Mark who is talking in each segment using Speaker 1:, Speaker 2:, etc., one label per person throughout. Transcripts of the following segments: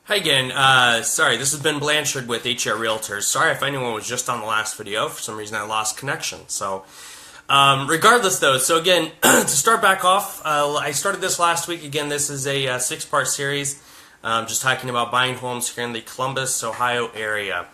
Speaker 1: Hi again. Sorry, this has been Blanchard with HR Realtors. Sorry if anyone was just on the last video. For some reason, I lost connection. Regardless, though, so again, to start back off, I started this last week. Again, this is a six-part series, just talking about buying homes here in the Columbus, Ohio area.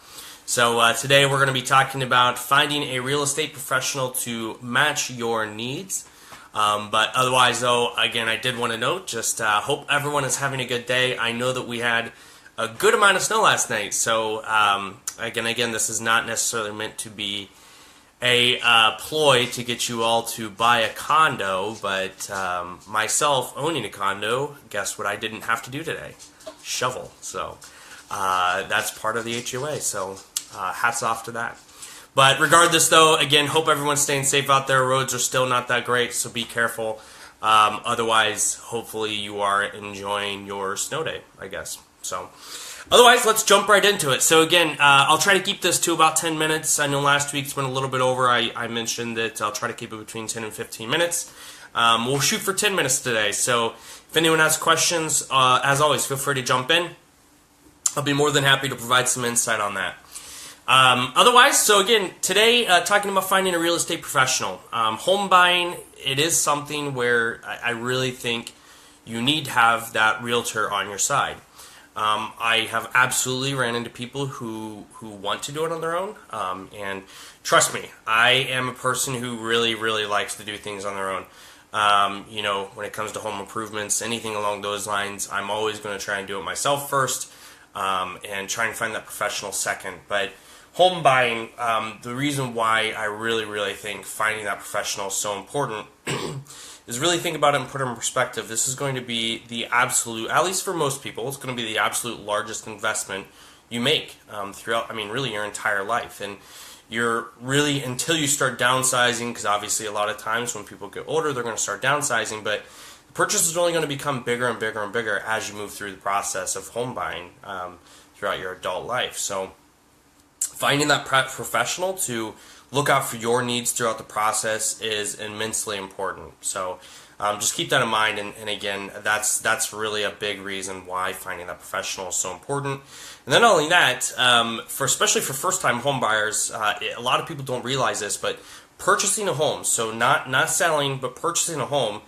Speaker 1: So today we're going to be talking about finding a real estate professional to match your needs. But otherwise, though, again, I did want to note, just hope everyone is having a good day. I know that we had a good amount of snow last night, so again, this is not necessarily meant to be a ploy to get you all to buy a condo, but myself owning a condo, guess what I didn't have to do today? Shovel. So that's part of the HOA, so hats off to that. But regardless, though, again, hope everyone's staying safe out there. Roads are still not that great, so be careful. Otherwise, hopefully you are enjoying your snow day, I guess. So, otherwise, let's jump right into it. So again, I'll try to keep this to about 10 minutes. I know last week's went a little bit over. I mentioned that I'll try to keep it between 10 and 15 minutes. We'll shoot for 10 minutes today. So if anyone has questions, as always, feel free to jump in. I'll be more than happy to provide some insight on that. Otherwise, so again, today, talking about finding a real estate professional. Home buying, it is something where I really think you need to have that realtor on your side. I have absolutely ran into people who want to do it on their own, and trust me, I am a person who really likes to do things on their own. When it comes to home improvements, anything along those lines, I'm always going to try and do it myself first, and try and find that professional second. But home buying, the reason why I really think finding that professional is so important is really think about it and put it in perspective. This is going to be the absolute, at least for most people, it's going to be the absolute largest investment you make throughout, really your entire life. And you're really, until you start downsizing, because obviously a lot of times when people get older, they're going to start downsizing, but the purchase is only going to become bigger and bigger as you move through the process of home buying throughout your adult life. So finding that professional to look out for your needs throughout the process is immensely important. So just keep that in mind. And again, that's really a big reason why finding that professional is so important. And then not only that, especially for first-time home buyers, a lot of people don't realize this, but purchasing a home, so not selling, but purchasing a home,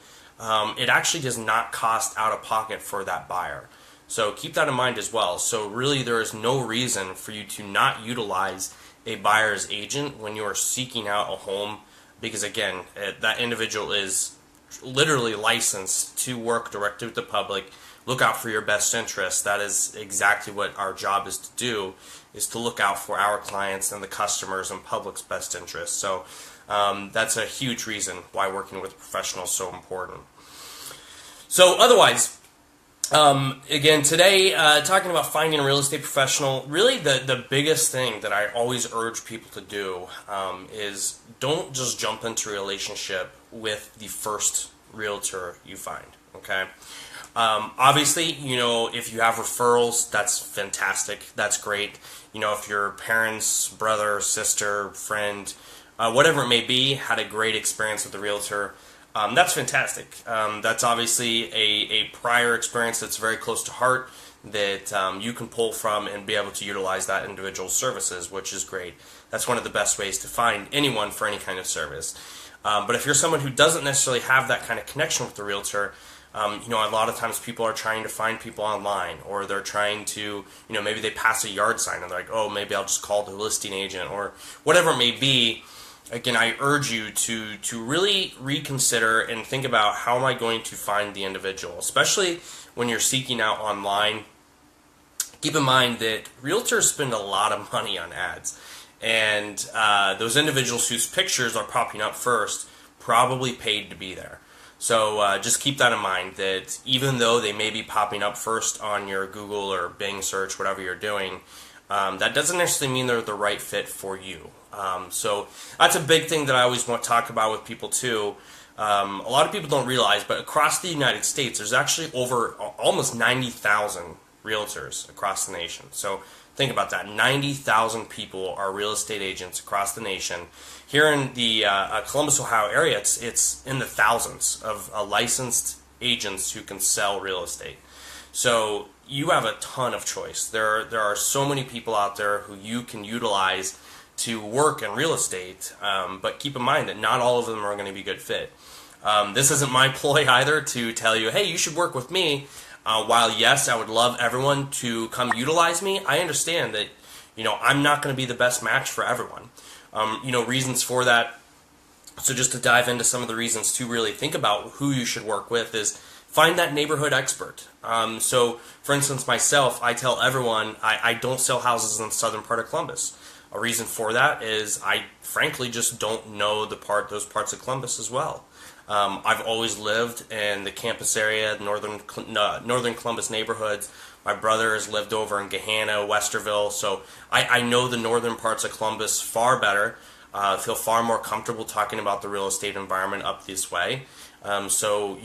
Speaker 1: it actually does not cost out of pocket for that buyer. So keep that in mind as well. So really there is no reason for you to not utilize a buyer's agent when you are seeking out a home, because again, that individual is literally licensed to work directly with the public, look out for your best interests. That is exactly what our job is to do, is to look out for our clients and the customers and public's best interests. So that's a huge reason why working with a professional is so important. So otherwise, again, today, talking about finding a real estate professional, really the biggest thing that I always urge people to do is don't just jump into a relationship with the first realtor you find, okay? Obviously, if you have referrals, that's fantastic. That's great. If your parents, brother, sister, friend, whatever it may be, had a great experience with the realtor, that's fantastic. That's obviously a prior experience that's very close to heart that you can pull from and be able to utilize that individual's services, which is great. That's one of the best ways to find anyone for any kind of service. But if you're someone who doesn't necessarily have that kind of connection with the realtor, a lot of times people are trying to find people online, or they're trying to, maybe they pass a yard sign and they're like, oh, maybe I'll just call the listing agent, or whatever it may be. Again, I urge you to really reconsider and think about, how am I going to find the individual, especially when you're seeking out online. Keep in mind that realtors spend a lot of money on ads, and those individuals whose pictures are popping up first probably paid to be there. So just keep that in mind, that even though they may be popping up first on your Google or Bing search, whatever you're doing, that doesn't necessarily mean they're the right fit for you. So that's a big thing that I always want to talk about with people too. A lot of people don't realize, but across the United States, there's actually over almost 90,000 realtors across the nation. So think about that. 90,000 people are real estate agents across the nation. Here in the Columbus, Ohio area, it's in the thousands of licensed agents who can sell real estate. So you have a ton of choice. There are so many people out there who you can utilize to work in real estate, but keep in mind that not all of them are going to be a good fit. This isn't my ploy either to tell you, hey, you should work with me. While yes, I would love everyone to come utilize me, I understand that, I'm not going to be the best match for everyone. Reasons for that. So just to dive into some of the reasons to really think about who you should work with is find that neighborhood expert. So for instance, myself, I tell everyone I don't sell houses in the southern part of Columbus. A reason for that is I frankly just don't know those parts of Columbus as well. I've always lived in the campus area, northern Columbus neighborhoods. My brother has lived over in Gahanna, Westerville, so I know the northern parts of Columbus far better. Feel far more comfortable talking about the real estate environment up this way. So,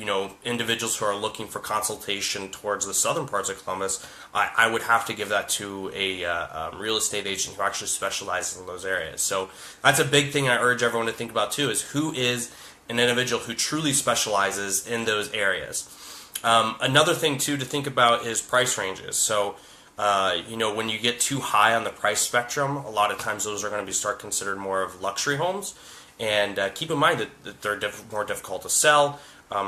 Speaker 1: individuals who are looking for consultation towards the southern parts of Columbus, I would have to give that to a real estate agent who actually specializes in those areas. So that's a big thing I urge everyone to think about too, is who is an individual who truly specializes in those areas. Another thing too to think about is price ranges. So, when you get too high on the price spectrum, a lot of times those are going to be considered more of luxury homes. And keep in mind that they're more difficult to sell.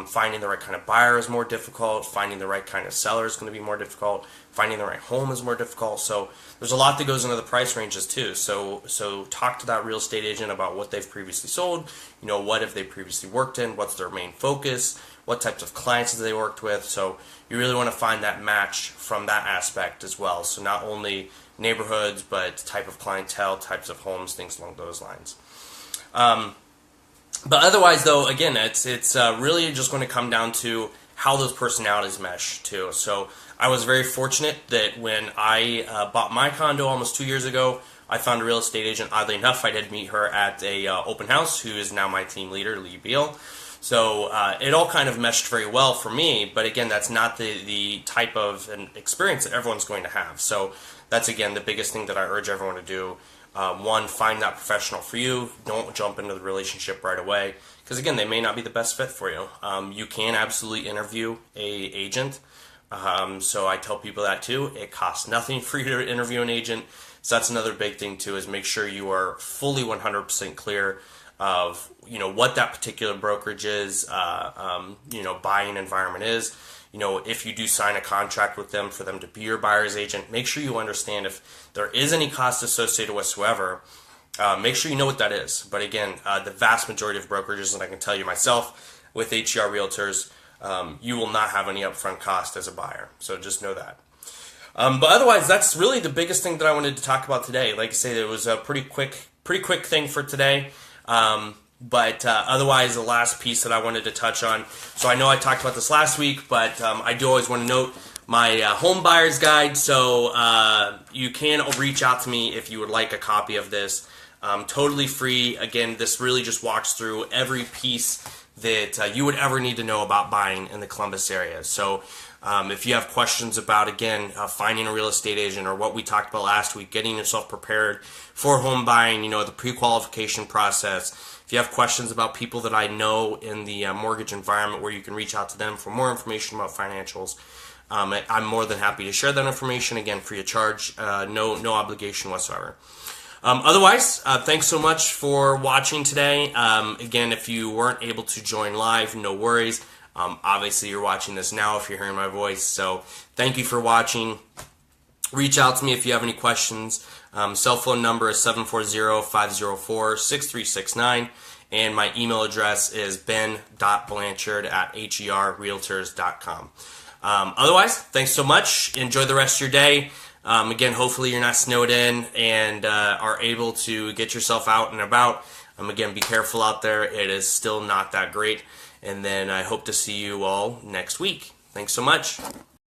Speaker 1: Finding the right kind of buyer is more difficult. Finding the right kind of seller is going to be more difficult. Finding the right home is more difficult. So there's a lot that goes into the price ranges too. So talk to that real estate agent about what they've previously sold. What have they previously worked in? What's their main focus? What types of clients have they worked with? So you really want to find that match from that aspect as well. So not only neighborhoods, but type of clientele, types of homes, things along those lines. But otherwise, though, again, it's really just going to come down to how those personalities mesh, too. So I was very fortunate that when I bought my condo almost 2 years ago, I found a real estate agent. Oddly enough, I did meet her at a open house, who is now my team leader, Lee Beal. So it all kind of meshed very well for me, but again, that's not the type of an experience that everyone's going to have. So that's, again, the biggest thing that I urge everyone to do. One, find that professional for you. Don't jump into the relationship right away, because again, they may not be the best fit for you. You can absolutely interview a agent. So I tell people that too. It costs nothing for you to interview an agent. So that's another big thing too, is make sure you are fully 100% clear of what that particular brokerage is, buying environment is. If you do sign a contract with them for them to be your buyer's agent, make sure you understand if there is any cost associated whatsoever. Make sure you know what that is. But again, the vast majority of brokerages, and I can tell you myself with HER Realtors, you will not have any upfront cost as a buyer. So just know that. But otherwise, that's really the biggest thing that I wanted to talk about today. Like I say, it was a pretty quick thing for today. But otherwise, the last piece that I wanted to touch on, so I know I talked about this last week, but I do always want to note my home buyer's guide. So you can reach out to me if you would like a copy of this. Totally free. Again, this really just walks through every piece that you would ever need to know about buying in the Columbus area. So if you have questions about, again, finding a real estate agent, or what we talked about last week, getting yourself prepared for home buying, the pre-qualification process. If you have questions about people that I know in the mortgage environment where you can reach out to them for more information about financials, I'm more than happy to share that information, again, free of charge, no obligation whatsoever. Otherwise, thanks so much for watching today. Again, if you weren't able to join live, no worries. Obviously, you're watching this now if you're hearing my voice, so thank you for watching. Reach out to me if you have any questions. Cell phone number is 740-504-6369, and my email address is ben.blanchard@herrealtors.com. Otherwise, thanks so much. Enjoy the rest of your day. Again, hopefully you're not snowed in and are able to get yourself out and about. Again, be careful out there. It is still not that great. And then I hope to see you all next week. Thanks so much.